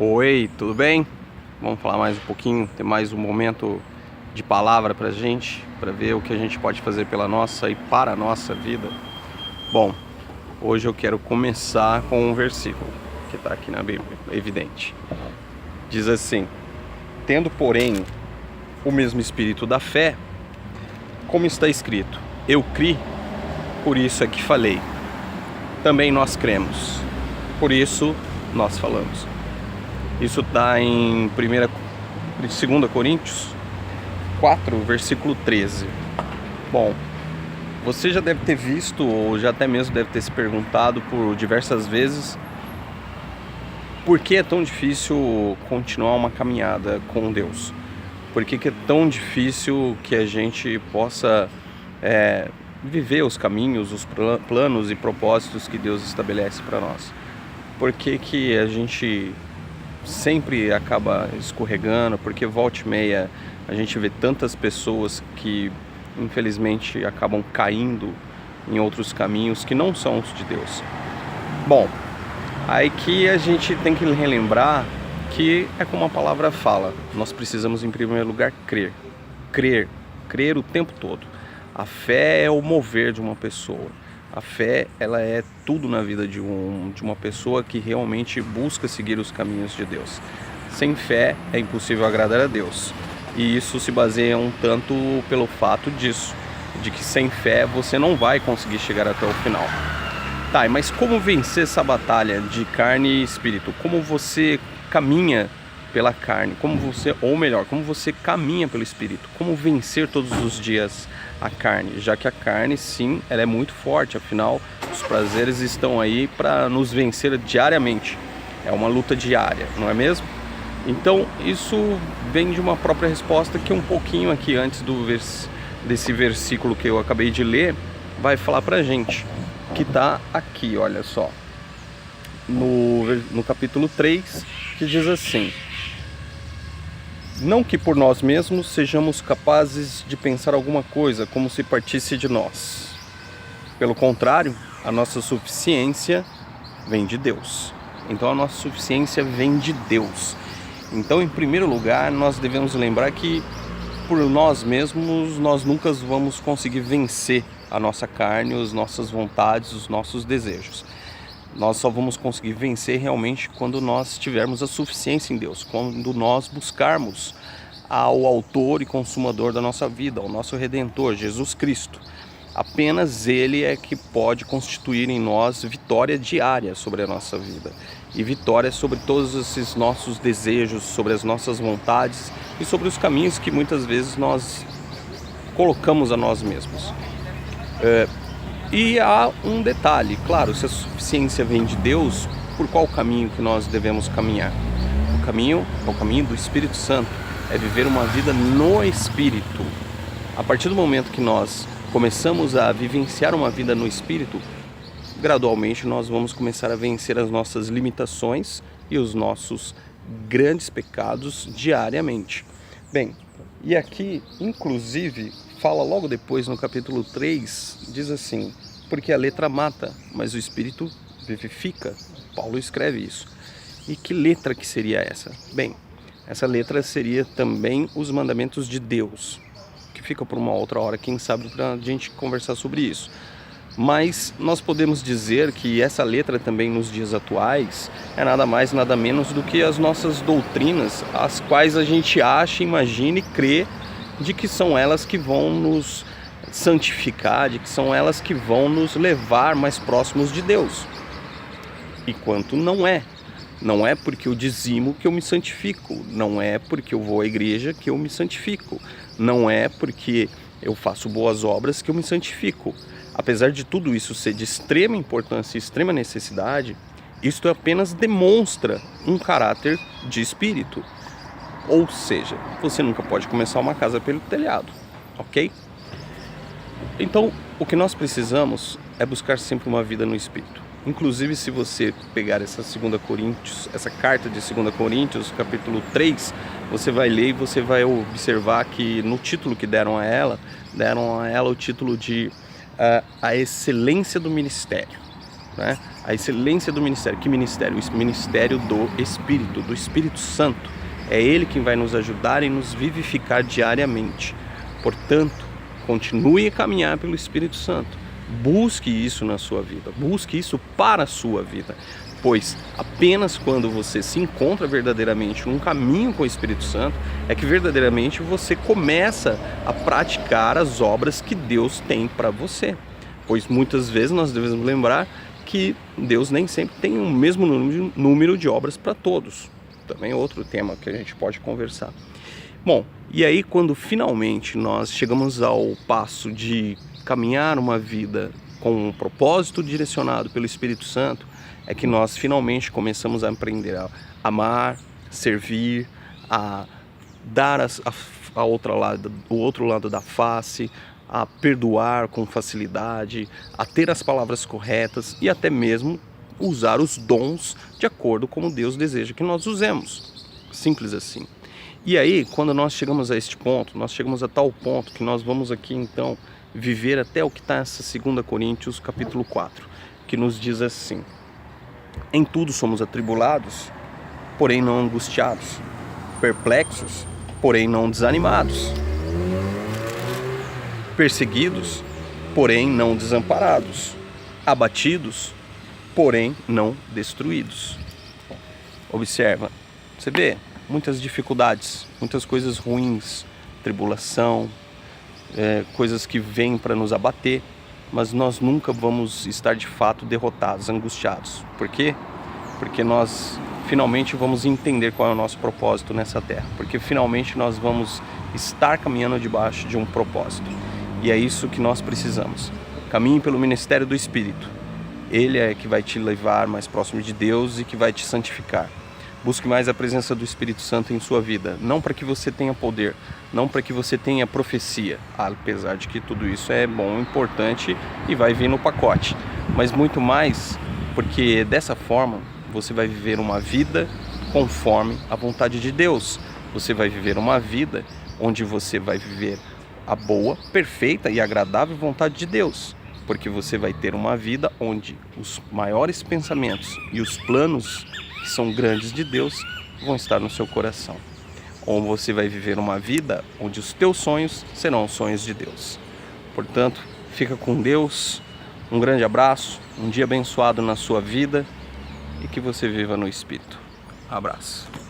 Oi, tudo bem? Vamos falar mais um pouquinho, ter mais um momento de palavra pra gente, para ver o que a gente pode fazer pela nossa e para a nossa vida. Bom, hoje eu quero começar com um versículo que está aqui na Bíblia, evidente. Diz assim: tendo, porém, o mesmo espírito da fé, como está escrito, eu criei, por isso é que falei. Também nós cremos, por isso nós falamos. Isso está em 2 Coríntios 4, versículo 13. Bom, você já deve ter visto, ou já até mesmo deve ter se perguntado por diversas vezes, por que é tão difícil continuar uma caminhada com Deus? Por que é tão difícil que a gente possa viver os caminhos, os planos e propósitos que Deus estabelece para nós? Por que a gente sempre acaba escorregando? Porque volta e meia a gente vê tantas pessoas que infelizmente acabam caindo em outros caminhos que não são os de Deus. Bom, aí que a gente tem que relembrar que é como a palavra fala, nós precisamos em primeiro lugar crer o tempo todo. A fé é o mover de uma pessoa. A fé, ela é tudo na vida de uma pessoa que realmente busca seguir os caminhos de Deus. Sem fé é impossível agradar a Deus. E isso se baseia um tanto pelo fato disso, de que sem fé você não vai conseguir chegar até o final. Tá, mas como vencer essa batalha de carne e espírito? Como você caminha pela carne? Como você caminha pelo espírito? Como vencer todos os dias a carne? Já que a carne, sim, ela é muito forte, afinal, os prazeres estão aí para nos vencer diariamente. É uma luta diária, não é mesmo? Então, isso vem de uma própria resposta que um pouquinho aqui antes desse versículo que eu acabei de ler, vai falar pra gente, que tá aqui, olha só, no capítulo 3, que diz assim: não que por nós mesmos sejamos capazes de pensar alguma coisa como se partisse de nós. Pelo contrário, a nossa suficiência vem de Deus. Então a nossa suficiência vem de Deus. Então, em primeiro lugar, nós devemos lembrar que por nós mesmos nós nunca vamos conseguir vencer a nossa carne, as nossas vontades, os nossos desejos. Nós só vamos conseguir vencer realmente quando nós tivermos a suficiência em Deus, quando nós buscarmos ao autor e consumador da nossa vida, ao nosso Redentor, Jesus Cristo. Apenas Ele é que pode constituir em nós vitória diária sobre a nossa vida e vitória sobre todos esses nossos desejos, sobre as nossas vontades e sobre os caminhos que muitas vezes nós colocamos a nós mesmos. E há um detalhe, claro, se a suficiência vem de Deus, por qual caminho que nós devemos caminhar? O caminho é o caminho do Espírito Santo, é viver uma vida no Espírito. A partir do momento que nós começamos a vivenciar uma vida no Espírito, gradualmente nós vamos começar a vencer as nossas limitações e os nossos grandes pecados diariamente. Bem, e aqui, inclusive, fala logo depois no capítulo 3, diz assim: porque a letra mata, mas o Espírito vivifica. Paulo escreve isso. E que letra que seria essa? Bem, essa letra seria também os mandamentos de Deus, que fica por uma outra hora, quem sabe, para a gente conversar sobre isso. Mas nós podemos dizer que essa letra também nos dias atuais é nada mais, nada menos do que as nossas doutrinas, as quais a gente acha, imagina e crê de que são elas que vão nos santificar, de que são elas que vão nos levar mais próximos de Deus. E quanto não é. Não é porque eu dizimo que eu me santifico, não é porque eu vou à igreja que eu me santifico, não é porque eu faço boas obras que eu me santifico. Apesar de tudo isso ser de extrema importância e extrema necessidade, isto apenas demonstra um caráter de espírito. Ou seja, você nunca pode começar uma casa pelo telhado, ok? Então, o que nós precisamos é buscar sempre uma vida no Espírito. Inclusive, se você pegar essa carta de 2 Coríntios, capítulo 3, você vai ler e você vai observar que no título que deram a ela o título de A Excelência do Ministério. né? A excelência do ministério. Que ministério? O ministério do Espírito Santo. É Ele quem vai nos ajudar e nos vivificar diariamente. Portanto, continue a caminhar pelo Espírito Santo. Busque isso na sua vida. Busque isso para a sua vida. Pois apenas quando você se encontra verdadeiramente num caminho com o Espírito Santo, é que verdadeiramente você começa a praticar as obras que Deus tem para você. Pois muitas vezes nós devemos lembrar que Deus nem sempre tem o mesmo número de obras para todos. Também é outro tema que a gente pode conversar. Bom, e aí quando finalmente nós chegamos ao passo de caminhar uma vida com um propósito direcionado pelo Espírito Santo, é que nós finalmente começamos a aprender a amar, servir, a dar o outro lado da face, a perdoar com facilidade, a ter as palavras corretas e até mesmo usar os dons de acordo com Deus deseja que nós usemos. Simples assim. E aí, quando nós chegamos a este ponto, nós chegamos a tal ponto que nós vamos aqui então viver até o que está essa 2 Coríntios capítulo 4, que nos diz assim: em tudo somos atribulados, porém não angustiados, perplexos, porém não desanimados, perseguidos, porém não desamparados, abatidos, porém não destruídos. Observa, você vê muitas dificuldades, muitas coisas ruins, tribulação, coisas que vêm para nos abater, mas nós nunca vamos estar de fato derrotados, angustiados. Por quê? Porque nós finalmente vamos entender qual é o nosso propósito nessa terra, porque finalmente nós vamos estar caminhando debaixo de um propósito. E é isso que nós precisamos. Caminhe pelo ministério do Espírito. Ele é que vai te levar mais próximo de Deus e que vai te santificar. Busque mais a presença do Espírito Santo em sua vida. Não para que você tenha poder, não para que você tenha profecia. Apesar de que tudo isso é bom, importante e vai vir no pacote. Mas muito mais porque dessa forma você vai viver uma vida conforme a vontade de Deus. Você vai viver uma vida onde você vai viver a boa, perfeita e agradável vontade de Deus, porque você vai ter uma vida onde os maiores pensamentos e os planos que são grandes de Deus vão estar no seu coração. Ou você vai viver uma vida onde os teus sonhos serão os sonhos de Deus. Portanto, fica com Deus, um grande abraço, um dia abençoado na sua vida e que você viva no Espírito. Abraço.